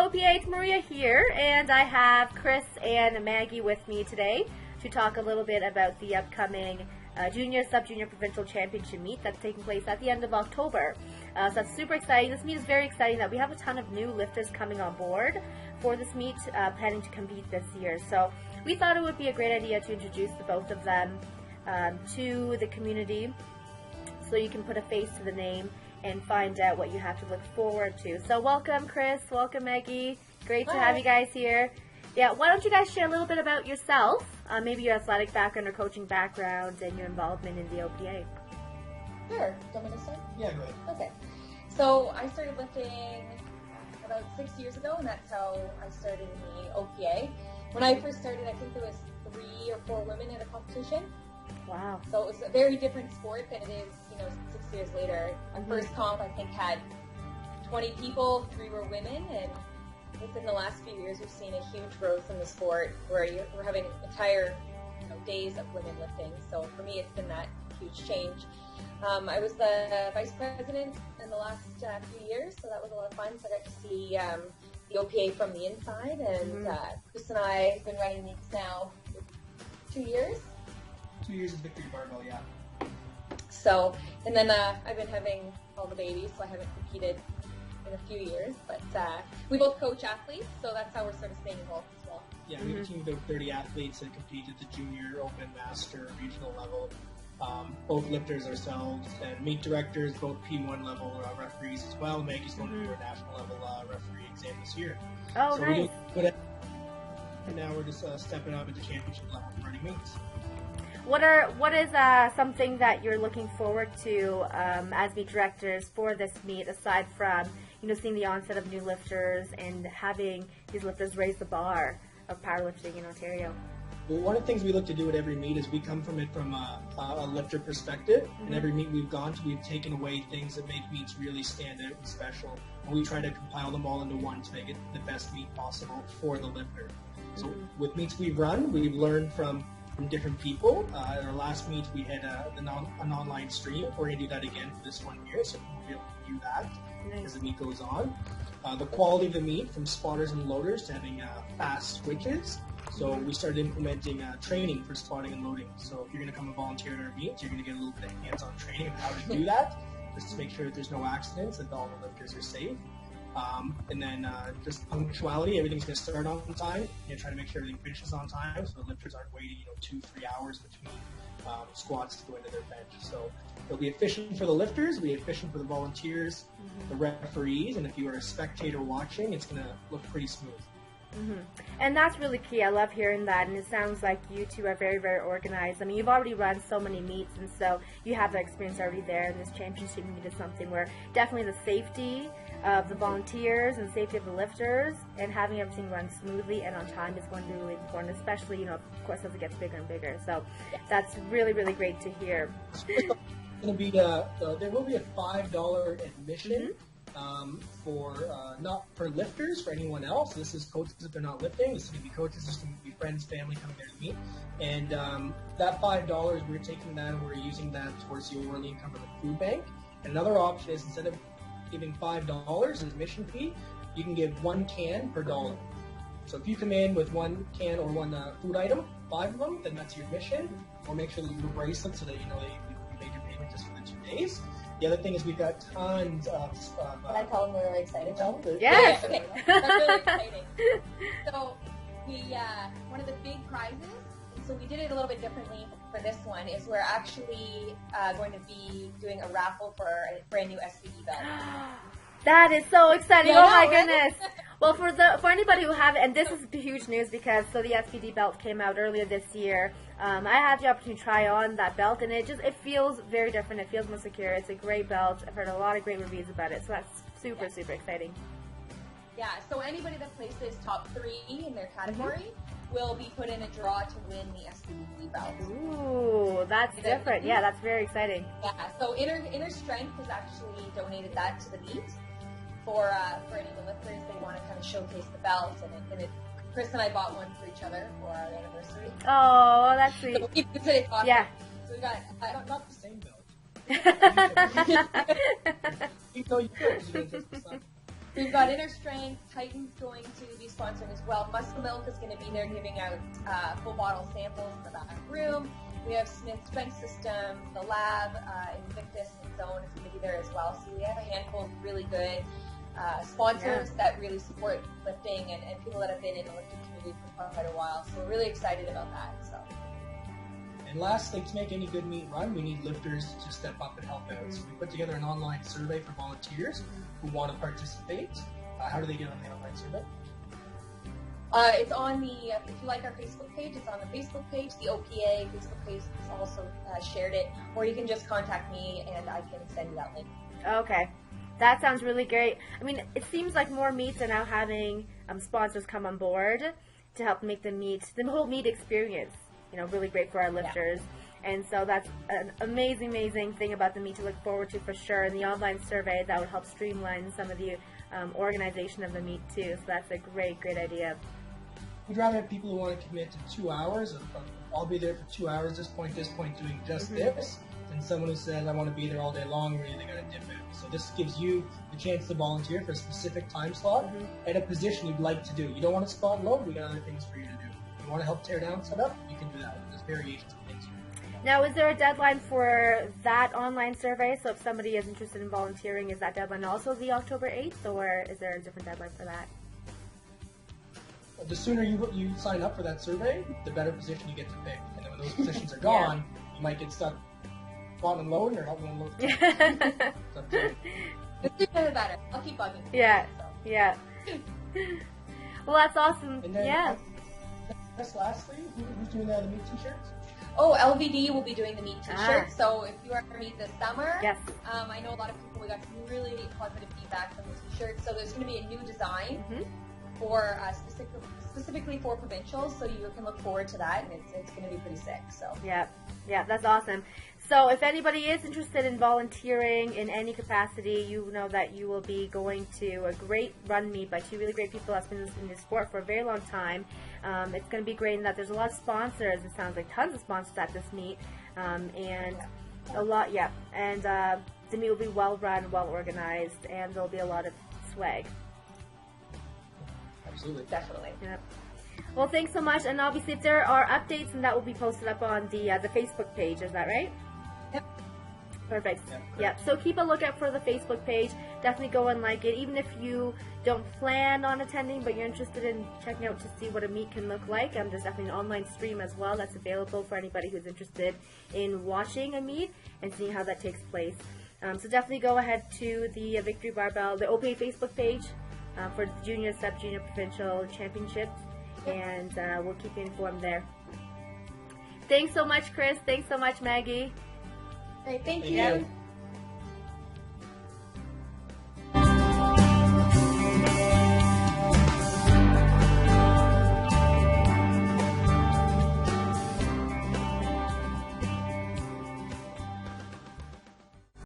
OPA, it's Maria here, and I have Chris and Maggie with me today to talk a little bit about the upcoming Junior Sub-Junior Provincial Championship meet that's taking place at the end of October. So that's super exciting. This meet is very exciting that we have a ton of new lifters coming on board for this meet, planning to compete this year. So we thought it would be a great idea to introduce the both of them to the community so you can put a face to the name and find out what you have to look forward to. So welcome, Chris. Welcome, Maggie. Great to have you guys here. Yeah, why don't you guys share a little bit about yourself, maybe your athletic background or coaching background and your involvement in the OPA. Sure. Do you want me to start? Yeah, go ahead. Okay. So I started lifting about 6 years ago, and that's how I started in the OPA. When I first started, I think there was 3 or 4 women in a competition. Wow. So it was a very different sport than it is, 6 years later. Our first comp, I think, had 20 people, 3 were women, and within the last few years, we've seen a huge growth in the sport where we're having entire days of women lifting. So for me, it's been that huge change. I was the vice president in the last few years, so that was a lot of fun. So I got to see the OPA from the inside, and Chris and I have been running meets now for 2 years. 2 years of Victory Barbell, yeah. So, and then I've been having all the babies, so I haven't competed in a few years, but we both coach athletes, so that's how we're sort of staying involved as well. Yeah, we have a team of about 30 athletes that compete at the junior, open, master, regional level. Both lifters ourselves, and meet directors, both P1 level referees as well. Maggie's going to do our national level referee exam this year. Oh, so nice. And now we're just stepping up into championship level for running meets. What is something that you're looking forward to as meet directors for this meet, aside from seeing the onset of new lifters and having these lifters raise the bar of powerlifting in Ontario? Well, one of the things we look to do at every meet is we come from it from a lifter perspective. And every meet we've gone to, we've taken away things that make meets really stand out and special. And we try to compile them all into one to make it the best meet possible for the lifter. So with meets we've run, we've learned from different people. At our last meet, we had an online stream. We're going to do that again for this one year, so we'll be able to do that as the meet goes on. The quality of the meet, from spotters and loaders to having fast switches. So we started implementing training for spotting and loading. So if you're going to come and volunteer at our meets, you're going to get a little bit of hands-on training of how to do that, just to make sure that there's no accidents, that all the lifters are safe. And then just punctuality, everything's going to start on time. Try to make sure everything finishes on time, so the lifters aren't waiting 2-3 hours between squats to go into their bench. So it'll be efficient for the lifters, it'll be efficient for the volunteers, the referees, and if you are a spectator watching, it's going to look pretty smooth. And that's really key. I love hearing that, and it sounds like you two are very, very organized. I mean, you've already run so many meets, and so you have the experience already there, and this championship meet is something where definitely the safety of the volunteers and the safety of the lifters and having everything run smoothly and on time is going to be really important, especially, of course, as it gets bigger and bigger. So that's really, really great to hear. Going to be there will be a $5 admission for not for lifters, for anyone else. This is coaches if they're not lifting. This is going to be coaches. This is going to be friends, family coming there to meet. And that $5, we're taking that and we're using that towards the Orlean Cumberland Food Bank. And another option is, instead of giving $5 as admission fee, you can give 1 can per dollar. So if you come in with 1 can or 1 food item, 5 of them, then that's your admission. Or make sure that you have a bracelet so that you made your payment just for the 2 days. The other thing is we've got tons of Can I tell them we're really excited? Yes! Okay. That's really exciting. So we one of the big prizes, so we did it a little bit differently for this one, is we're actually going to be doing a raffle for a brand new SVD belt. That is so exciting! Yeah, oh my right? goodness! Well, for anybody who haven't, and this is huge news because the SPD belt came out earlier this year. I had the opportunity to try on that belt, and it feels very different. It feels more secure. It's a great belt. I've heard a lot of great reviews about it, so that's super exciting. Yeah. So anybody that places top 3 in their category will be put in a draw to win the SPD belt. Ooh, that's different. Yeah, that's very exciting. Yeah. So Inner Strength has actually donated that to the meet. For any of the lifters, they want to kind of showcase the belt, and Chris and I bought one for each other for our anniversary. Oh, that's sweet. So it's really awesome. Yeah. So we got not the same belt. You know, you could. We've got Inner Strength, Titan's going to be sponsoring as well. Muscle Milk is going to be there giving out full bottle samples in the back room. We have Smith Strength System, the Lab, Invictus, and Zone is going to be there as well. So we have a handful of really good sponsors that really support lifting and people that have been in the lifting community for quite a while. So we're really excited about that. So. And lastly, to make any good meet run, we need lifters to step up and help out. So we put together an online survey for volunteers who want to participate. How do they get on the online survey? It's on the, if you like our Facebook page, it's on the Facebook page. The OPA Facebook page has also shared it. Or you can just contact me and I can send you that link. Okay. That sounds really great. I mean, it seems like more meets are now having sponsors come on board to help make the whole meet experience, really great for our lifters. Yeah. And so that's an amazing thing about the meet to look forward to for sure. And the online survey, that would help streamline some of the organization of the meet too. So that's a great idea. We'd rather have people who want to commit to 2 hours of I'll be there for 2 hours, this point, doing just this, than someone who says I want to be there all day long, really they got to dip out. So this gives you the chance to volunteer for a specific time slot at a position you'd like to do. You don't want to spot and load, we got other things for you to do. You want to help tear down setup, you can do that. There's variations of things. Now, is there a deadline for that online survey? So if somebody is interested in volunteering, is that deadline also the October 8th, or is there a different deadline for that? Well, the sooner you sign up for that survey, the better position you get to pick. And then when those positions are gone, you might get stuck spotting and loading or helping and loading. The sooner the better. I'll keep bugging. Yeah, yeah. Well, that's awesome. And then, just lastly, who's doing the meet t-shirts? Oh, LVD will be doing the meet t-shirts. So if you are to meet this summer, I know a lot of people, we got some really positive feedback from the t-shirts. So there's going to be a new design for specifically for Provincial. So you can look forward to that, and it's going to be pretty sick. So yeah, that's awesome. So if anybody is interested in volunteering in any capacity, you know that you will be going to a great run meet by two really great people that's been in this sport for a very long time. It's going to be great in that there's a lot of sponsors. It sounds like tons of sponsors at this meet, and a lot, and the meet will be well run, well organized, and there'll be a lot of swag. Absolutely. Definitely. Yep. Well, thanks so much, and obviously if there are updates, and that will be posted up on the Facebook page, is that right? Yep. Perfect. Yep. So keep a lookout for the Facebook page. Definitely go and like it, even if you don't plan on attending, but you're interested in checking out to see what a meet can look like. There's definitely an online stream as well that's available for anybody who's interested in watching a meet and seeing how that takes place. So definitely go ahead to the Victory Barbell, the OPA Facebook page for the Junior, Sub-Junior, Provincial Championships, and we'll keep you informed there. Thanks so much, Chris. Thanks so much, Maggie. Great, thank you.